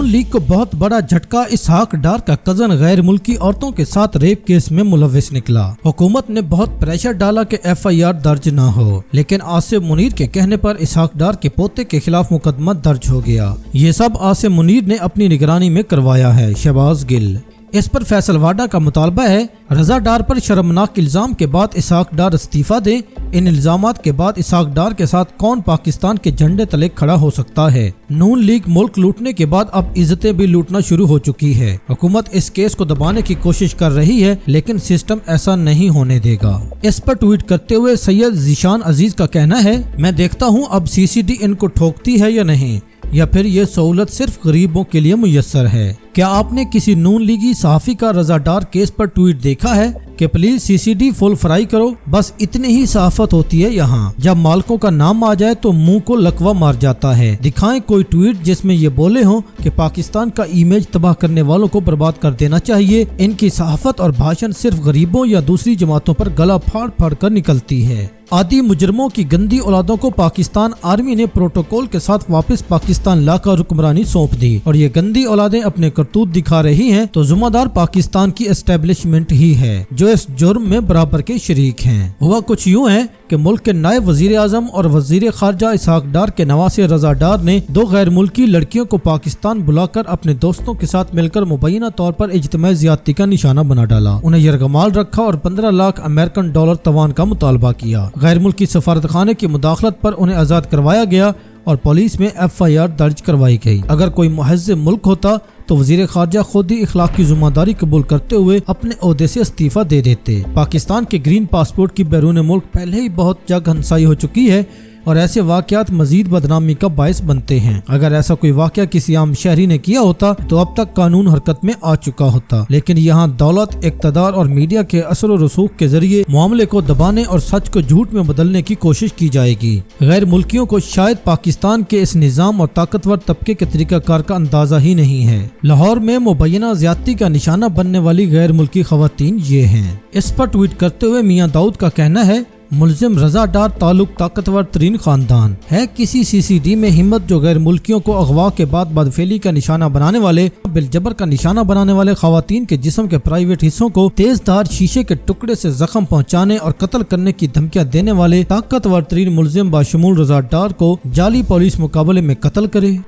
League को बहुत बड़ा झटका। इसहाक डार का कजन गैर मुल्की औरतों के साथ रेप केस में मुलविस निकला। हुकूमत ने बहुत प्रेशर डाला कि FIR दर्ज न हो, लेकिन आसिफ मुनीर के कहने पर इसहाक डार के पोते के खिलाफ मुकदमा दर्ज हो गया। ये सब आसिफ मुनीर ने अपनी निगरानी में करवाया है। शहबाज गिल। इस पर फैसल वाडा का मुतालबा है रजा डार पर शर्मनाक इल्जाम के बाद इसहाक डार इस्तीफा दे। इन इल्जामात के बाद इसहाक डार के साथ कौन पाकिस्तान के झंडे तले खड़ा हो सकता है। नून लीग मुल्क लूटने के बाद अब इज्जतें भी लूटना शुरू हो चुकी है। हुकूमत इस केस को दबाने की कोशिश कर रही है, लेकिन सिस्टम ऐसा नहीं होने देगा। इस पर ट्वीट करते हुए सैयद जीशान अजीज का कहना है, मैं देखता हूँ अब CCD इनको ठोकती है या नहीं, या फिर ये सहूलत सिर्फ गरीबों के लिए मुयस्सर है। क्या आपने किसी नून लीगी सहाफी का रजा डार केस पर ट्वीट देखा है कि प्लीज CCD फुल फ्राई करो? बस इतनी ही सहाफत होती है यहाँ। जब मालिकों का नाम आ जाए तो मुंह को लकवा मार जाता है। दिखाएं कोई ट्वीट जिसमें ये बोले हो कि पाकिस्तान का इमेज तबाह करने वालों को बर्बाद कर देना चाहिए। इनकी सहाफत और भाषण सिर्फ गरीबों या दूसरी जमातों पर गला फाड़ फाड़ कर निकलती है। आदि मुजरमों की गंदी औलादों को पाकिस्तान आर्मी ने प्रोटोकॉल के साथ वापस पाकिस्तान लाकर हुक्मरानी सौंप दी और ये गंदी औलादें अपने करतूत दिखा रही हैं, तो जिम्मेदार पाकिस्तान की एस्टेब्लिशमेंट ही है जो इस जुर्म में बराबर के शरीक हैं। हुआ कुछ यूँ है कि मुल्क के नायब वजीर आजम और वजीर खारजा इसहाक डार के नवासे रजा डार ने 2 गैर मुल्की लड़कियों को पाकिस्तान बुलाकर अपने दोस्तों के साथ मिलकर मुबैना तौर पर इज्तिमाई ज्यादती का निशाना बना डाला। उन्हें यरगमाल रखा और 15 लाख अमेरिकन डॉलर तवान का मुतालबा किया। गैर मुल्की सफारतखाने की मुदाखलत पर उन्हें आजाद करवाया गया और पुलिस में FIR दर्ज करवाई गई। अगर कोई मुहज़्ज़िब मुल्क होता तो वजीर खारजा खुद ही इखलाक की जिम्मेदारी कबूल करते हुए अपने ओहदे से इस्तीफा दे देते। पाकिस्तान के ग्रीन पासपोर्ट की बैरून मुल्क पहले ही बहुत जगह हंसाई हो चुकी है और ऐसे वाकयात मजीद बदनामी का बायस बनते हैं। अगर ऐसा कोई वाकया किसी आम शहरी ने किया होता तो अब तक कानून हरकत में आ चुका होता, लेकिन यहाँ दौलत, इक़्तिदार और मीडिया के असर और रसूख के जरिए मामले को दबाने और सच को झूठ में बदलने की कोशिश की जाएगी। गैर मुल्कियों को शायद पाकिस्तान के इस निज़ाम और ताकतवर तबके के तरीकाकार का अंदाजा ही नहीं है। लाहौर में मुबैना ज्यादती का निशाना बनने वाली गैर मुल्की खवातीन ये हैं। इस पर ट्वीट करते हुए मियाँ दाऊद का कहना है, मुल्जिम रजा डार ताल्लुक ताकतवर तरीन खानदान है। किसी CCD में हिम्मत जो गैर मुल्कियों को अगवा के बाद बदफेली का निशाना बनाने वाले, बिलजबर का निशाना बनाने वाले खवातीन के जिस्म के प्राइवेट हिस्सों को तेजधार शीशे के टुकड़े से जख्म पहुंचाने और कत्ल करने की धमकियां देने वाले ताकतवर तरीन मुल्जिम बाशमूल रजा डार को जाली पुलिस मुकाबले में कत्ल करे।